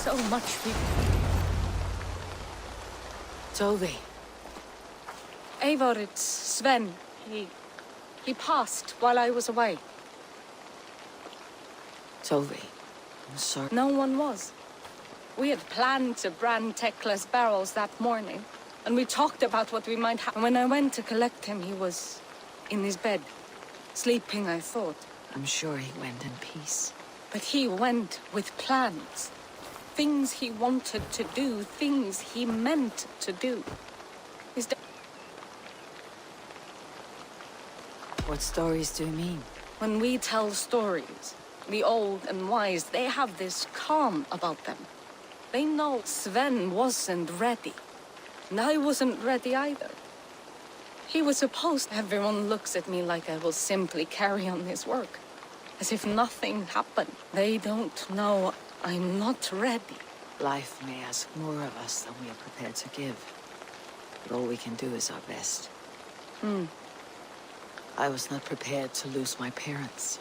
so much for you. Toby. Eivor, it's Sven. He passed while I was away. Toby, I'm sorry. No one was. We had planned to brand Tekla's barrels that morning, and we talked about what we might have. When I went to collect him, he was in his bed, sleeping, I thought. I'm sure he went in peace. But he went with plans. Things he wanted to do, things he meant to do. What stories do you mean? When we tell stories, the old and wise, they have this calm about them. They know Sven wasn't ready. And I wasn't ready either. He was supposed. Everyone looks at me like I will simply carry on his work. As if nothing happened. They don't know I'm not ready. Life may ask more of us than we are prepared to give. But all we can do is our best. I was not prepared to lose my parents.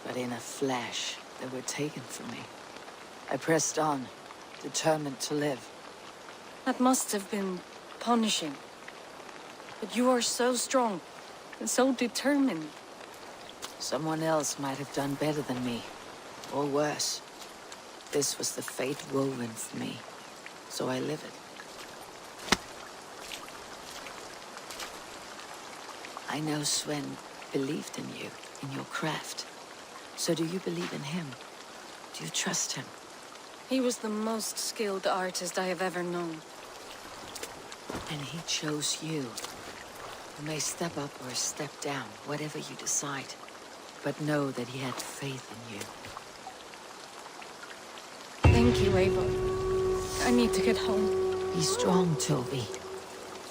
But in a flash, they were taken from me. I pressed on, determined to live. That must have been punishing. But you are so strong, and so determined. Someone else might have done better than me, or worse. This was the fate woven for me, so I live it. I know Sven believed in you, in your craft. So do you believe in him? Do you trust him? He was the most skilled artist I have ever known. And he chose you. You may step up or step down, whatever you decide. But know that he had faith in you. Thank you, Eivor. I need to get home. Be strong, Toby.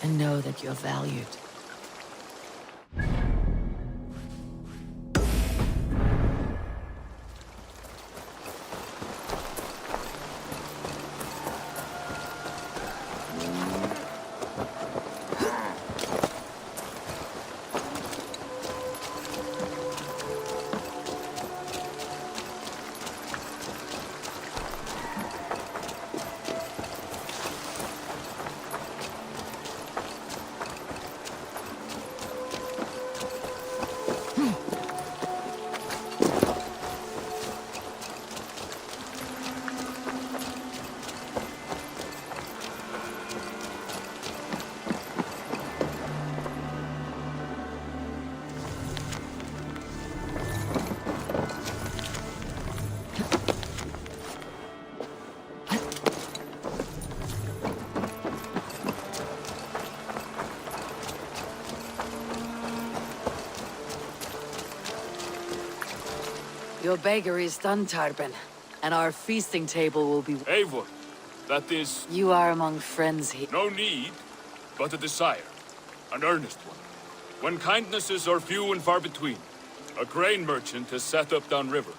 And know that you're valued. Your bakery is done, Tarben, and our feasting table will be... Eivor, that is... You are among friends here. No need, but a desire. An earnest one. When kindnesses are few and far between, a grain merchant has set up downriver.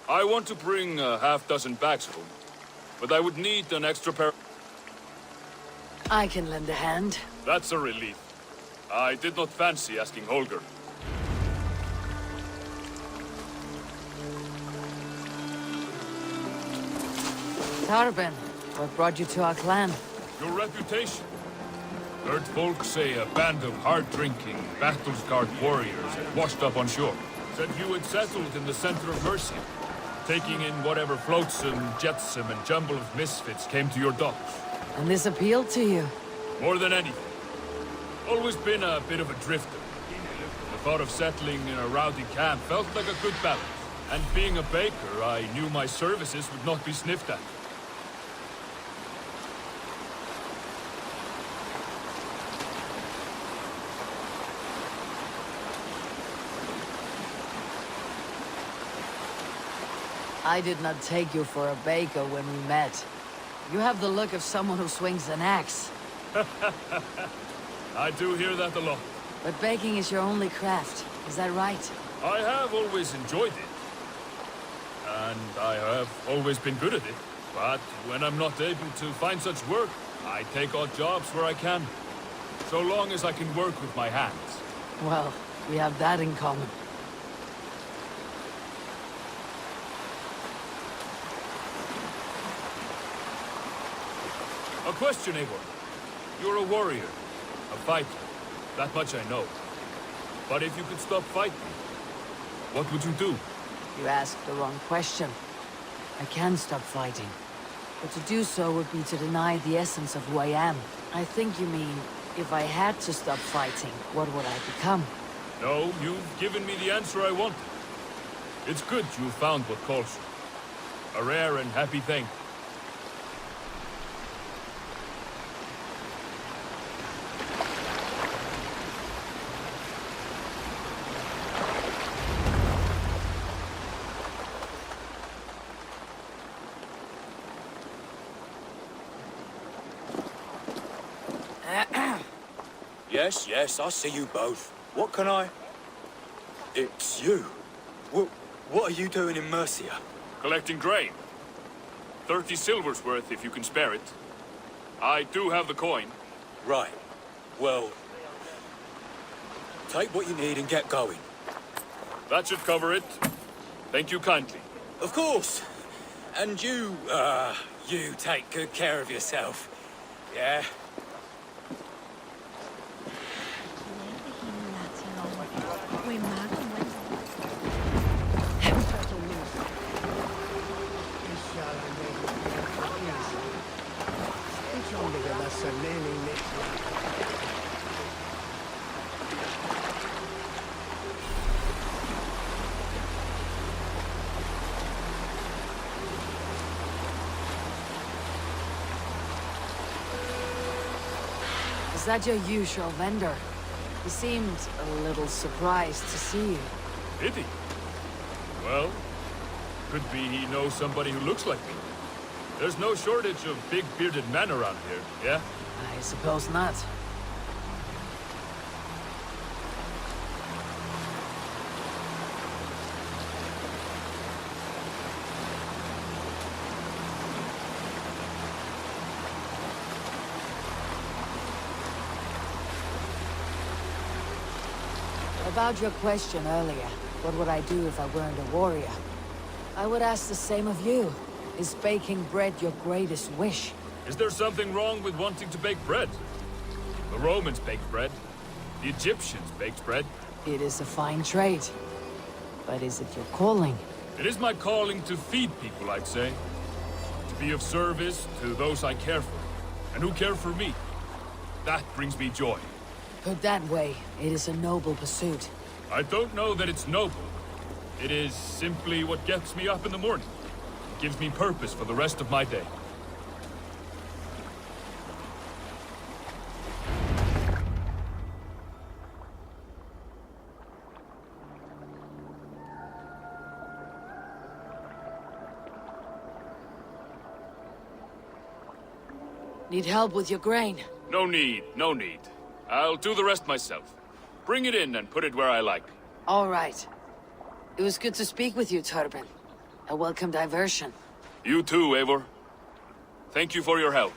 I want to bring a half-dozen bags home, but I would need an extra pair... I can lend a hand. That's a relief. I did not fancy asking Holger. Tarben, what brought you to our clan? Your reputation. Heard folk say a band of hard-drinking, battle-scarred warriors had washed up on shore. Said you had settled in the center of Mercia, taking in whatever flotsam, jetsam, and jumble of misfits came to your docks. And this appealed to you? More than anything. Always been a bit of a drifter. The thought of settling in a rowdy camp felt like a good balance. And being a baker, I knew my services would not be sniffed at. I did not take you for a baker when we met. You have the look of someone who swings an axe. I do hear that a lot. But baking is your only craft, is that right? I have always enjoyed it. And I have always been good at it. But when I'm not able to find such work, I take odd jobs where I can. So long as I can work with my hands. Well, we have that in common. A question, Eivor. You're a warrior, a fighter. That much I know. But if you could stop fighting, what would you do? You asked the wrong question. I can stop fighting. But to do so would be to deny the essence of who I am. I think you mean, if I had to stop fighting, what would I become? No, you've given me the answer I wanted. It's good you found what calls you. A rare and happy thing. Yes, I see you both. What can I... It's you. What are you doing in Mercia? Collecting grain. 30 silver's worth if you can spare it. I do have the coin. Right. Well... Take what you need and get going. That should cover it. Thank you kindly. Of course. And you take good care of yourself. Yeah? Is that your usual vendor? He seemed a little surprised to see you. Did he? Well, could be he knows somebody who looks like me. There's no shortage of big bearded men around here, yeah? I suppose not. About your question earlier, what would I do if I weren't a warrior? I would ask the same of you. Is baking bread your greatest wish? Is there something wrong with wanting to bake bread? The Romans baked bread. The Egyptians baked bread. It is a fine trade. But is it your calling? It is my calling to feed people, I'd say. To be of service to those I care for, and who care for me. That brings me joy. Put that way, it is a noble pursuit. I don't know that it's noble. It is simply what gets me up in the morning. It gives me purpose for the rest of my day. Need help with your grain? No need, no need. I'll do the rest myself. Bring it in and put it where I like. All right. It was good to speak with you, Torben. A welcome diversion. You too, Eivor. Thank you for your help.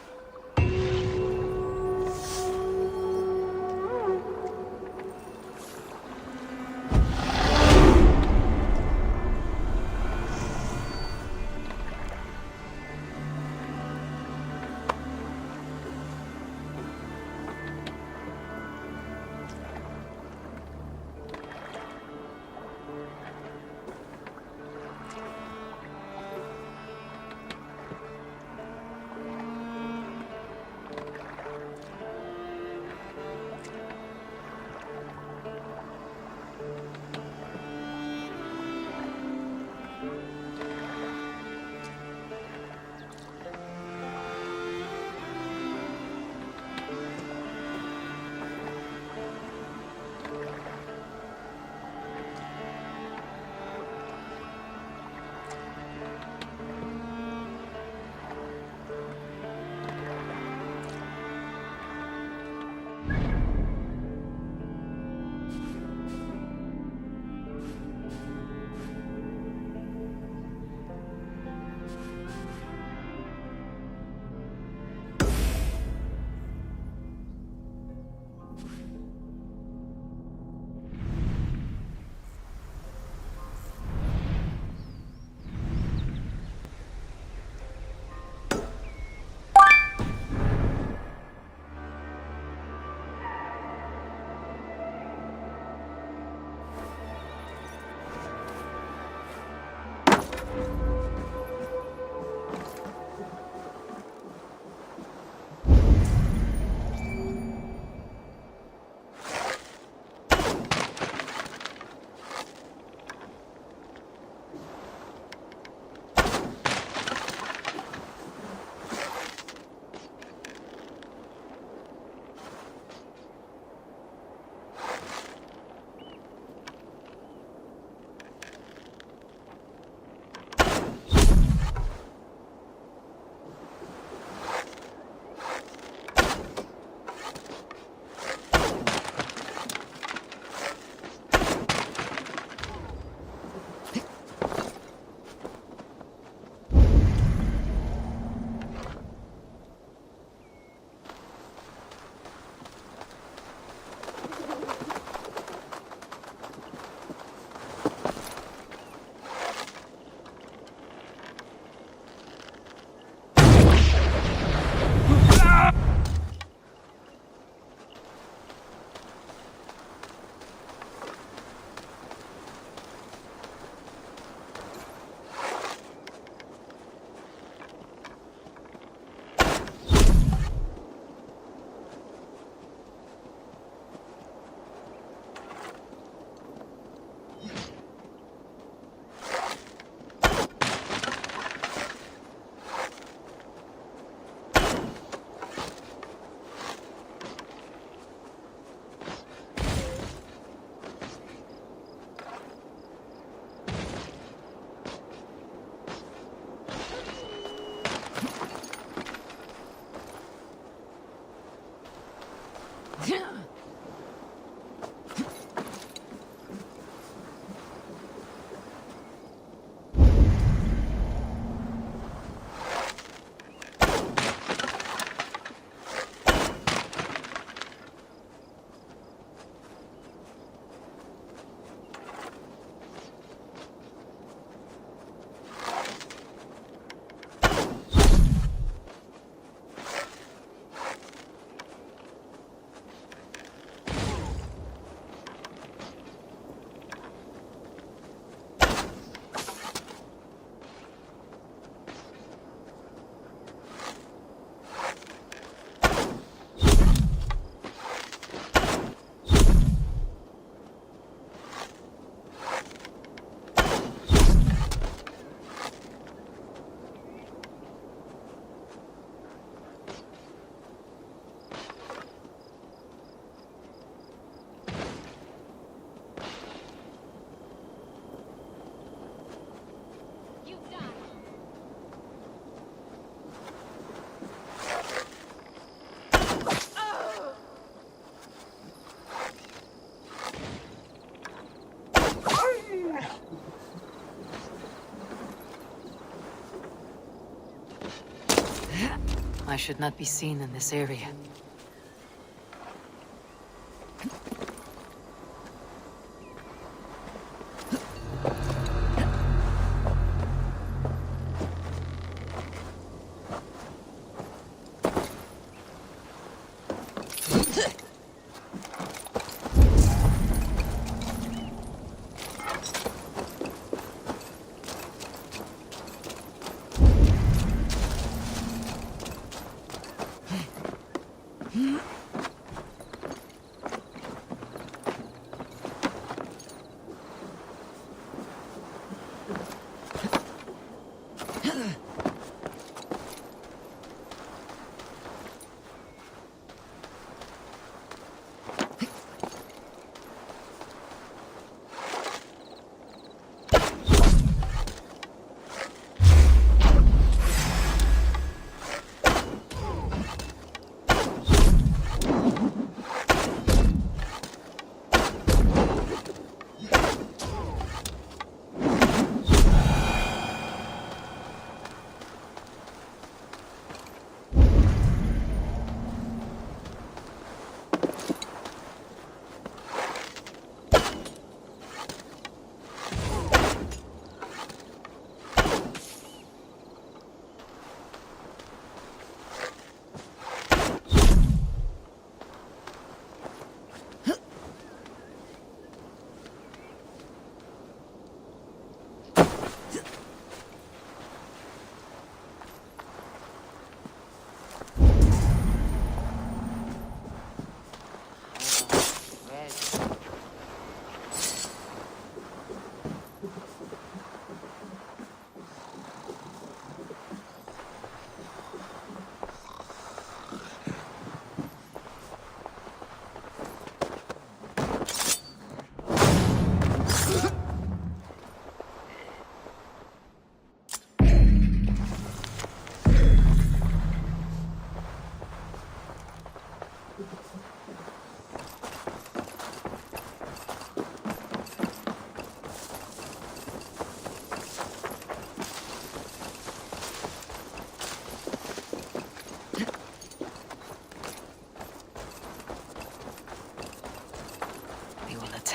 I should not be seen in this area.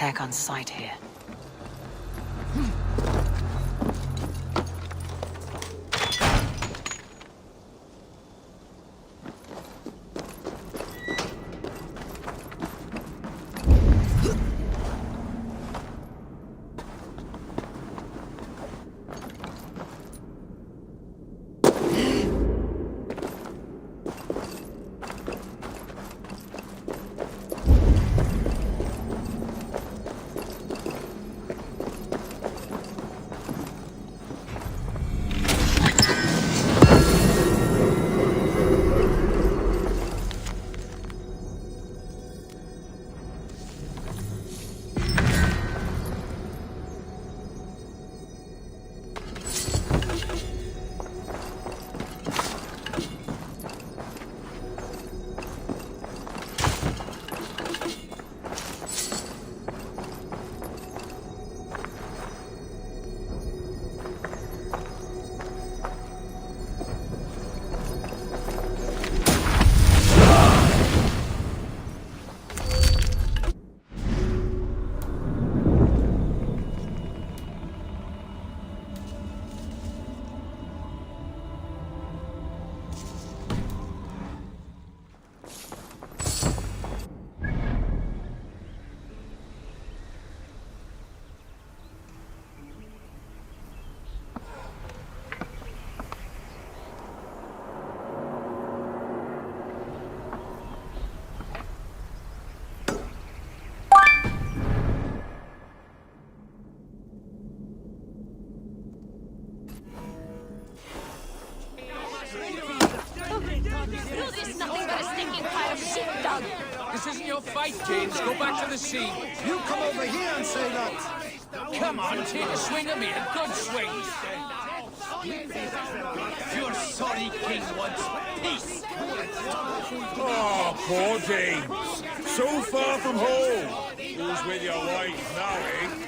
Attack on sight here. down! This isn't your fight, James. Go back to the sea. You come over here and say that. Come on, take a swing at me. A good swing. Your sorry king wants peace. Oh, poor James. So far from home. Who's with your wife now, eh?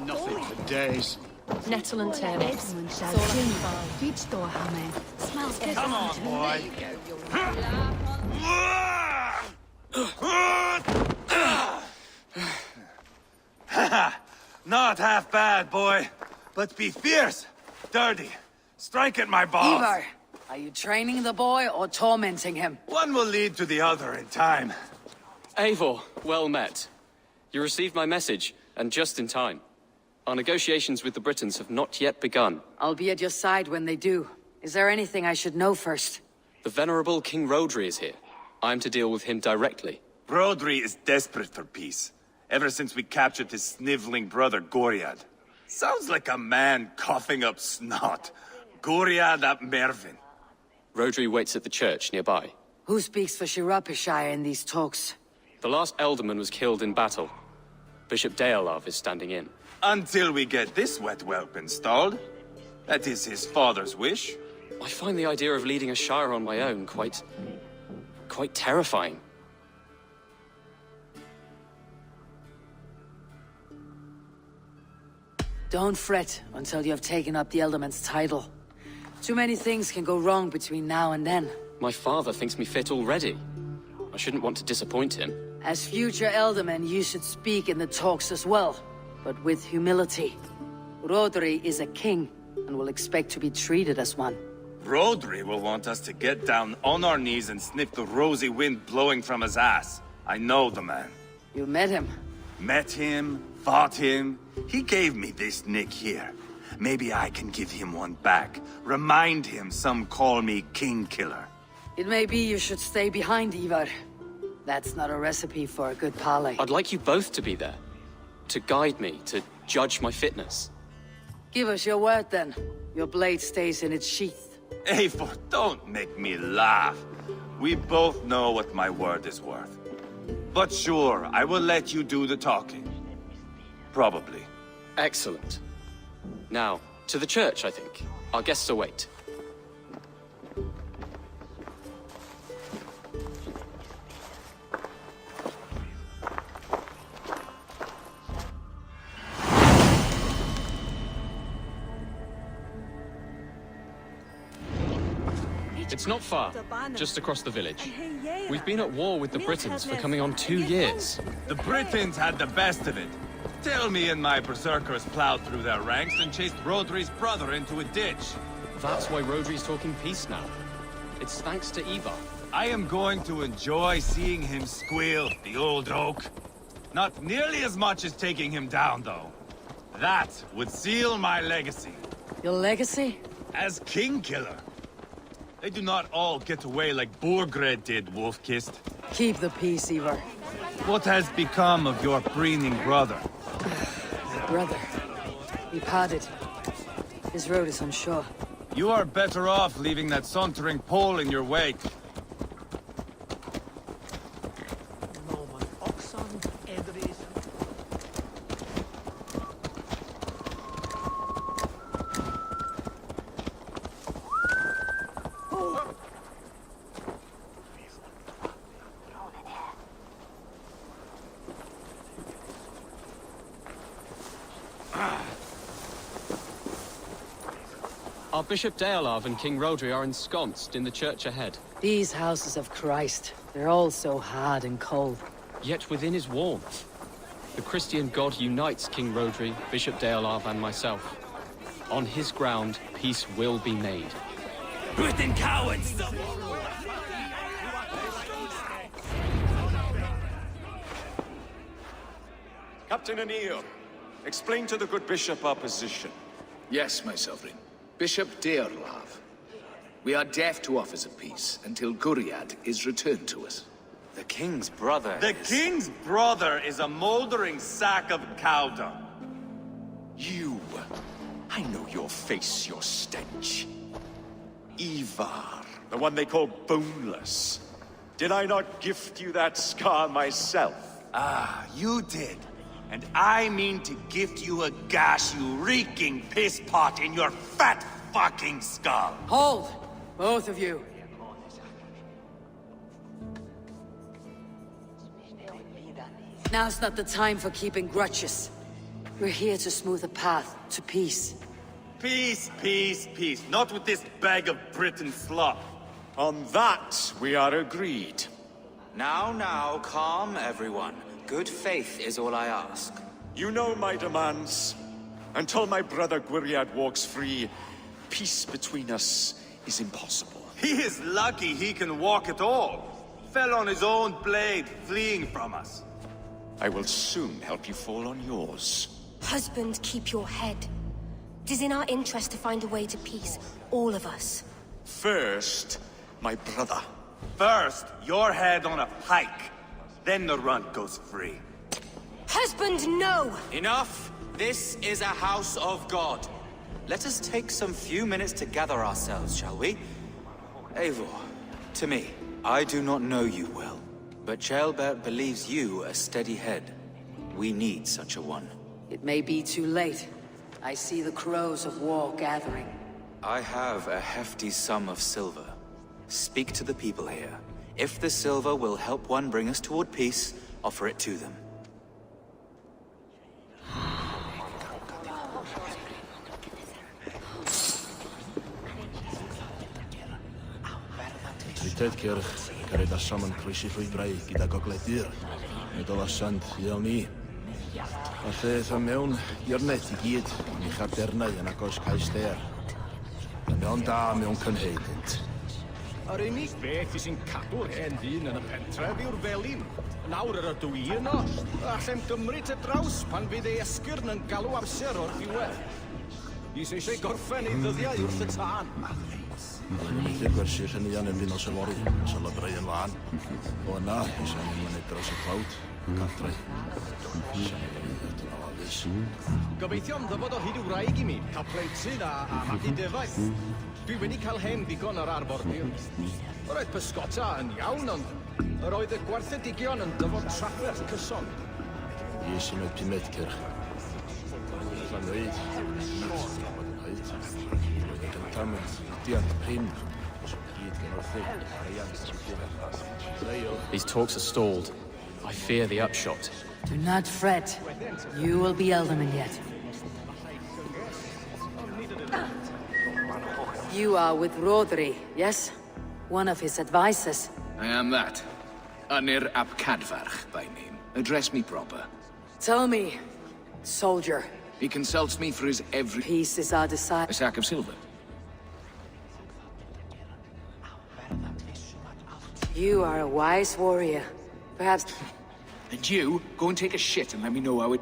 Nothing for days. Nettle and Terrace. Smells good. Come on, boy. Not half bad, boy. But be fierce, dirty, strike at my balls. Ivar, are you training the boy or tormenting him? One will lead to the other in time. Eivor, well met. You received my message, and just in time. Our negotiations with the Britons have not yet begun. I'll be at your side when they do. Is there anything I should know first? The venerable King Rodri is here. I'm to deal with him directly. Rodri is desperate for peace, ever since we captured his sniveling brother Goriad. Sounds like a man coughing up snot. Goriad ap Mervin. Rodri waits at the church nearby. Who speaks for Shirapishire in these talks? The last Elderman was killed in battle. Bishop Deolav is standing in. Until we get this wet whelp installed. That is his father's wish. I find the idea of leading a shire on my own quite terrifying. Don't fret until you have taken up the Elderman's title. Too many things can go wrong between now and then. My father thinks me fit already. I shouldn't want to disappoint him. As future Elderman, you should speak in the talks as well, but with humility. Rodri is a king, and will expect to be treated as one. Rodri will want us to get down on our knees and sniff the rosy wind blowing from his ass. I know the man. You met him? Met him, fought him. He gave me this nick here. Maybe I can give him one back. Remind him some call me King Killer. It may be you should stay behind, Ivar. That's not a recipe for a good parley. I'd like you both to be there. To guide me, to judge my fitness. Give us your word, then. Your blade stays in its sheath. Eivor, don't make me laugh. We both know what my word is worth. But sure, I will let you do the talking. Probably. Excellent. Now, to the church, I think. Our guests await. It's not far, just across the village. We've been at war with the Britons for coming on 2 years. The Britons had the best of it. Tell me and my berserkers plowed through their ranks and chased Rodri's brother into a ditch. That's why Rodri's talking peace now. It's thanks to Ivar. I am going to enjoy seeing him squeal, the old oak. Not nearly as much as taking him down, though. That would seal my legacy. Your legacy? As King Killer. They do not all get away like Borgred did, Wolfkist. Keep the peace, Ivar. What has become of your preening brother? My brother. He parted. His road is unsure. You are better off leaving that sauntering Pole in your wake. Our Bishop Deolav and King Rodri are ensconced in the church ahead. These houses of Christ, they're all so hard and cold. Yet within is warmth. The Christian God unites King Rodri, Bishop Deolav and myself. On his ground, peace will be made. Britain cowards! Captain Anil, explain to the good bishop our position. Yes, my sovereign. Bishop Deorlav. We are deaf to offers of peace until Guriad is returned to us. The king's brother The king's brother is a moldering sack of cow dung. You! I know your face, your stench. Ivar, the one they call boneless. Did I not gift you that scar myself? Ah, you did. And I mean to gift you a gash, you reeking piss pot in your fat fucking skull. Hold! Both of you. Now's not the time for keeping grudges. We're here to smooth a path to peace. Peace, peace, peace. Not with this bag of Britain slop. On that, we are agreed. Now, calm everyone. Good faith is all I ask. You know my demands. Until my brother Gwiriad walks free, peace between us is impossible. He is lucky he can walk at all. Fell on his own blade, fleeing from us. I will soon help you fall on yours. Husband, keep your head. It is in our interest to find a way to peace, all of us. First, my brother. First, your head on a pike. Then the runt goes free. Husband, no! Enough! This is a house of God. Let us take some few minutes to gather ourselves, shall we? Eivor, to me, I do not know you well, but Ceolbert believes you a steady head. We need such a one. It may be too late. I see the crows of war gathering. I have a hefty sum of silver. Speak to the people here. If the silver will help one bring us toward peace, offer it to them. Trydydd cyrch, gyrraedd asam yn croesi llwybrau gyda gogledur. Nid o lasand, iel ni. A lleith am mewn i'r net I gyd, yn eich ardernau yn agos cais der. Yn mewn da mewn cynheiddynt. Yr unig beth sy'n cadw'r hen ddyn yn y pentref yw'r felin. Nawr yr ydw I yno, a allem gymryd y draws pan fydd ei esgyrn yn galw amser o'r diwedd. Is eisiau gorffen ei ddyddiau wrth y tân. Yn ymwneud gwersi'r hynny yn erbyn o sylwori, sylybrau yn lan. O yna, eisiau ni'n mynd dros y clawd, cadrau. Gobeithio am ddyfod o hyd i'w wraig I mi, cael pleitydd a magu defaith. Dwi wedi cael hen ddigon ar arfordir. Roedd pysgota yn iawn, ond yr oedd y gwarthedigion yn dyfod trafferth cyson. Is I mewn pumed cyrch. Yn dweud, roedd y gyntam yn diant prin. These talks are stalled. I fear the upshot. Do not fret. You will be Elderman yet. You are with Rodri, yes? One of his advisors. I am that. Anir ap Cadfarch by name. Address me proper. Tell me, soldier. He consults me for his every... Peace is our desire. A sack of silver. You are a wise warrior. Perhaps... And you, go and take a shit and let me know how it...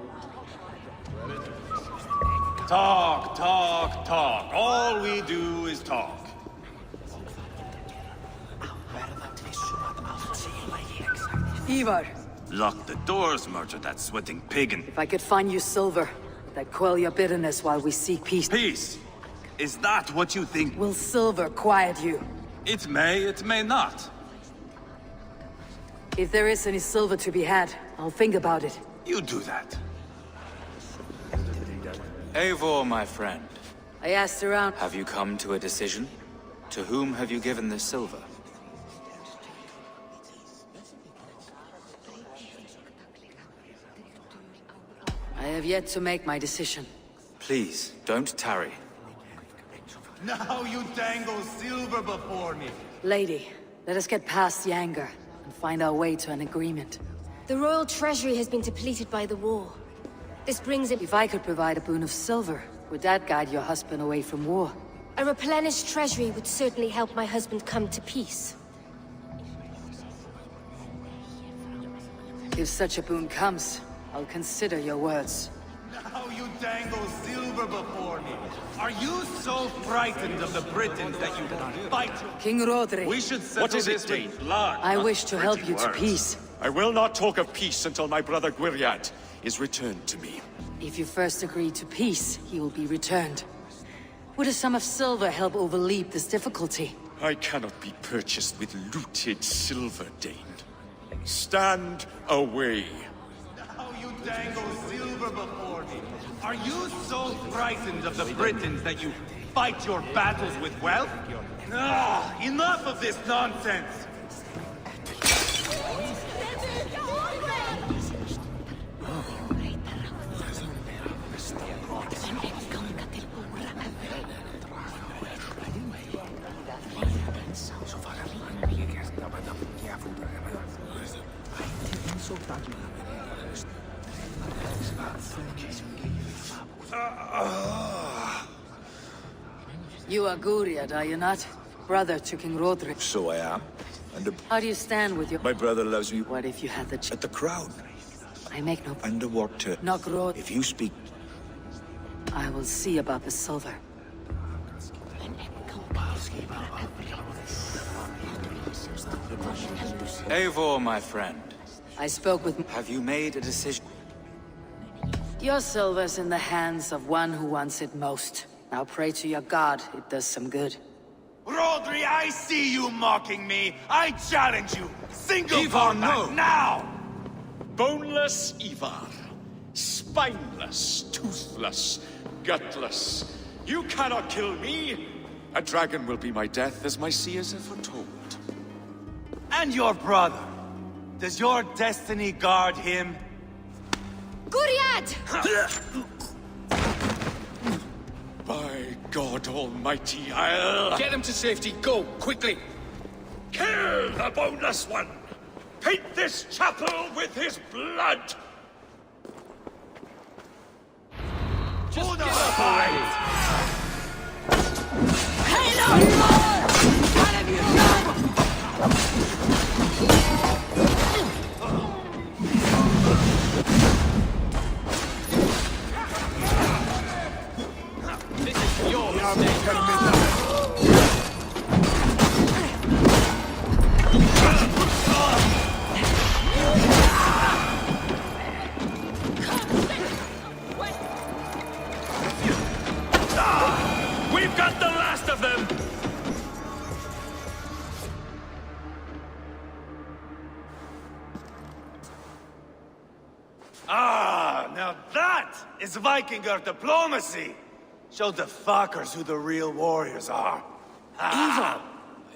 Talk, talk, talk. All we do is talk. Ivar. Lock the doors, murder that sweating pagan. If I could find you silver, that quell your bitterness while we seek peace. Peace? Is that what you think? Will silver quiet you? It may not. If there is any silver to be had, I'll think about it. You do that. Eivor, my friend. I asked around. Have you come to a decision? To whom have you given this silver? I have yet to make my decision. Please, don't tarry. Now you dangle silver before me. Lady, let us get past the anger and find our way to an agreement. The royal treasury has been depleted by the war. This brings it... If I could provide a boon of silver, would that guide your husband away from war? A replenished treasury would certainly help my husband come to peace. If such a boon comes, I'll consider your words. Now you dangle silver before me. Are you so frightened of the Britons that you fight? King Rodri. We should settle this with blood. I wish to help you to words. peace. I will not talk of peace until my brother Gwiriad is returned to me. If you first agree to peace, he will be returned. Would a sum of silver help overleap this difficulty? I cannot be purchased with looted silver, Dane. Stand away. Now you dangle silver before me. Are you so frightened of the Britons that you fight your battles with wealth? Enough of this nonsense! You are Guriad, are you not? Brother to King Rodri. So I am. And How do you stand with your... my brother loves me. What if you had the... At the crown. I make no... Underwater. Not Rod... If you speak, will see about the silver. Eivor, my friend. I spoke with... Have you made a decision? Your silver's in the hands of one who wants it most. Now pray to your god, it does some good. Rodri, I see you mocking me. I challenge you. Single Ivar, combat no. now! Boneless Ivar. Spineless, toothless, gutless. You cannot kill me. A dragon will be my death, as my seers have foretold. And your brother. Does your destiny guard him? Guriad! By God Almighty, I'll... Get him to safety, go, quickly! Kill the boneless one! Paint this chapel with his blood! Just give up already! We've got the last of them! Ah, now that is Vikinger diplomacy! Show the fuckers who the real warriors are. Ivar!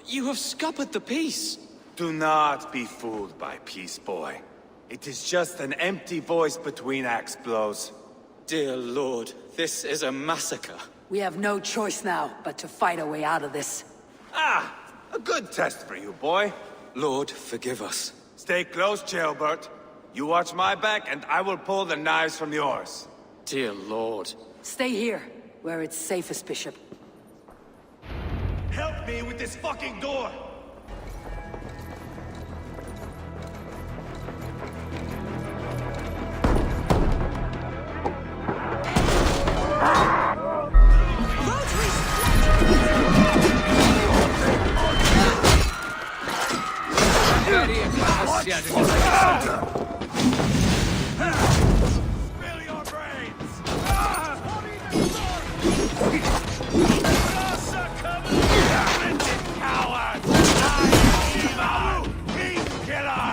You have scuppered the peace! Do not be fooled by peace, boy. It is just an empty voice between axe blows. Dear Lord, this is a massacre. We have no choice now but to fight our way out of this. Ah, a good test for you, boy. Lord, forgive us. Stay close, Jailbert. You watch my back, and I will pull the knives from yours. Dear Lord. Stay here, where it's safest, Bishop. Help me with this fucking door! Spill your brains! Coward! I'm Evo! Peace killer!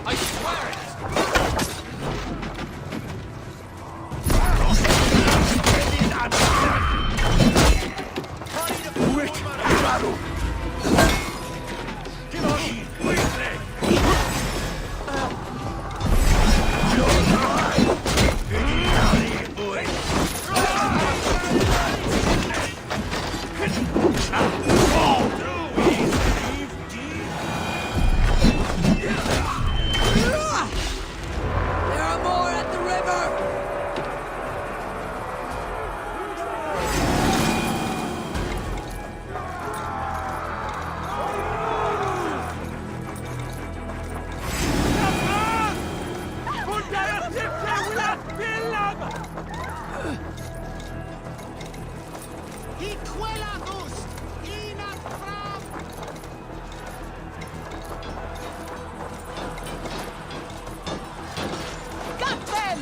I swear it! There are more at the river! Got them!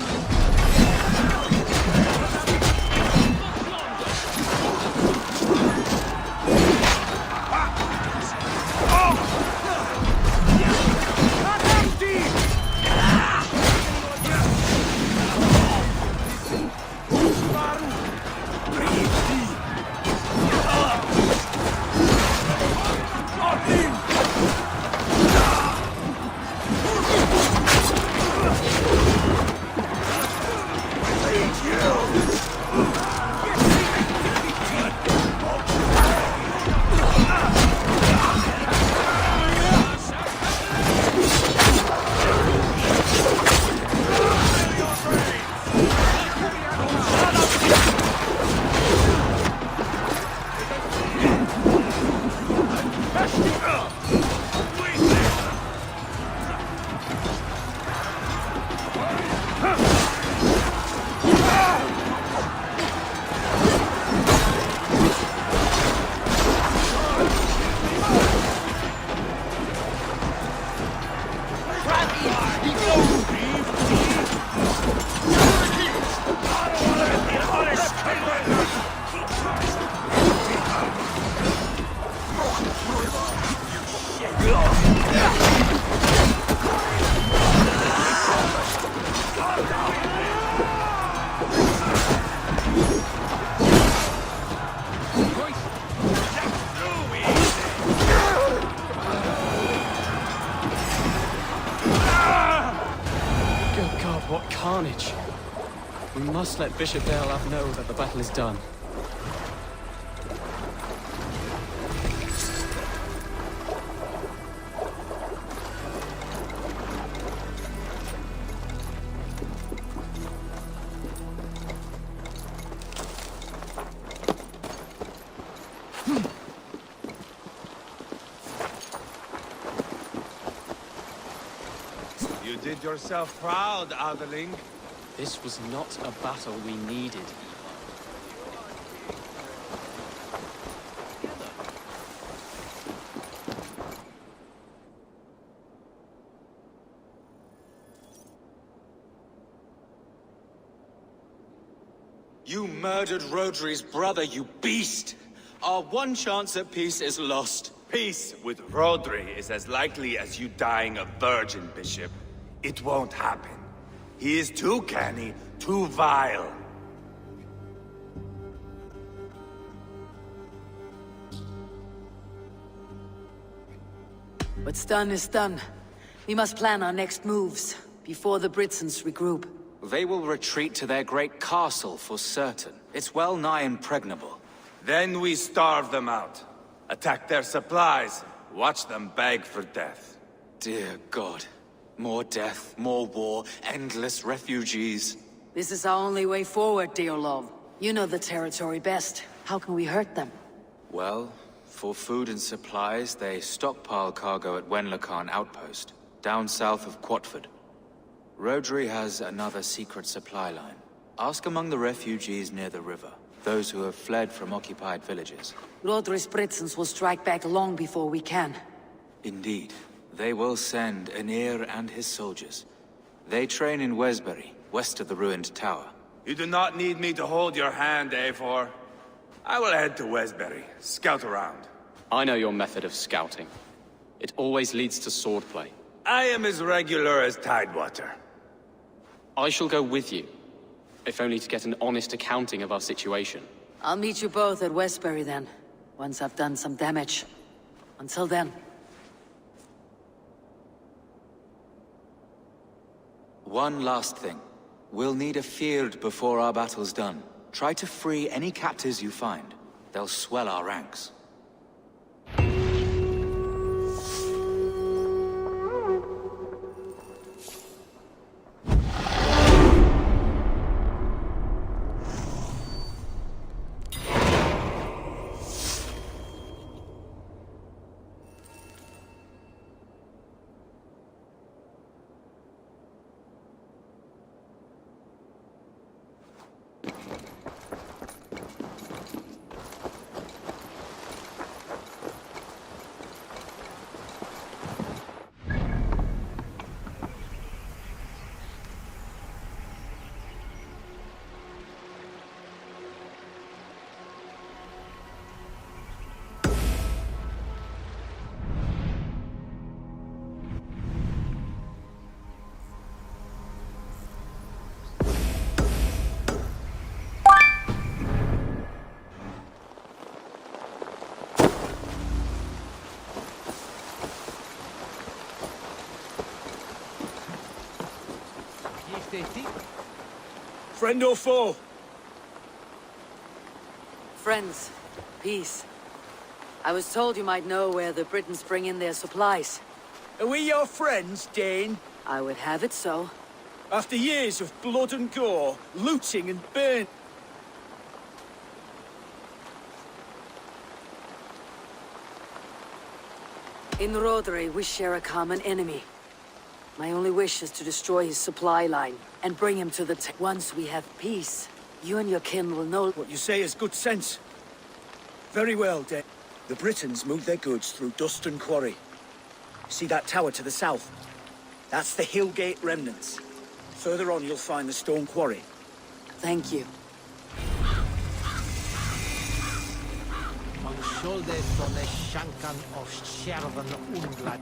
What carnage! We must let Bishop Deolav know that the battle is done. You did yourself proud, Adeling. This was not a battle we needed. You murdered Rodri's brother, you beast! Our one chance at peace is lost. Peace with Rodri is as likely as you dying a virgin, Bishop. It won't happen. He is too canny, too vile. What's done is done. We must plan our next moves, before the Britons regroup. They will retreat to their great castle for certain. It's well nigh impregnable. Then we starve them out. Attack their supplies. Watch them beg for death. Dear God. More death, more war, endless refugees. This is our only way forward, Deolav. You know the territory best. How can we hurt them? Well, for food and supplies, they stockpile cargo at Wenlacan outpost, down south of Quatford. Rodri has another secret supply line. Ask among the refugees near the river, those who have fled from occupied villages. Rodri's Britons will strike back long before we can. Indeed. They will send Anir and his soldiers. They train in Wesbury, west of the ruined tower. You do not need me to hold your hand, Eivor. I will head to Wesbury, scout around. I know your method of scouting. It always leads to swordplay. I am as regular as Tidewater. I shall go with you, if only to get an honest accounting of our situation. I'll meet you both at Westbury then, once I've done some damage. Until then. One last thing. We'll need a field before our battle's done. Try to free any captives you find. They'll swell our ranks. Friend or foe? Friends. Peace. I was told you might know where the Britons bring in their supplies. Are we your friends, Dane? I would have it so. After years of blood and gore, looting and burn. In Rodri, we share a common enemy. My only wish is to destroy his supply line, and bring him to the Once we have peace, you and your kin will know— What you say is good sense. Very well, Dane. The Britons moved their goods through Dust and Quarry. See that tower to the south? That's the Hillgate remnants. Further on, you'll find the stone quarry. Thank you. Ang solde to ne shankan of scherven unglat.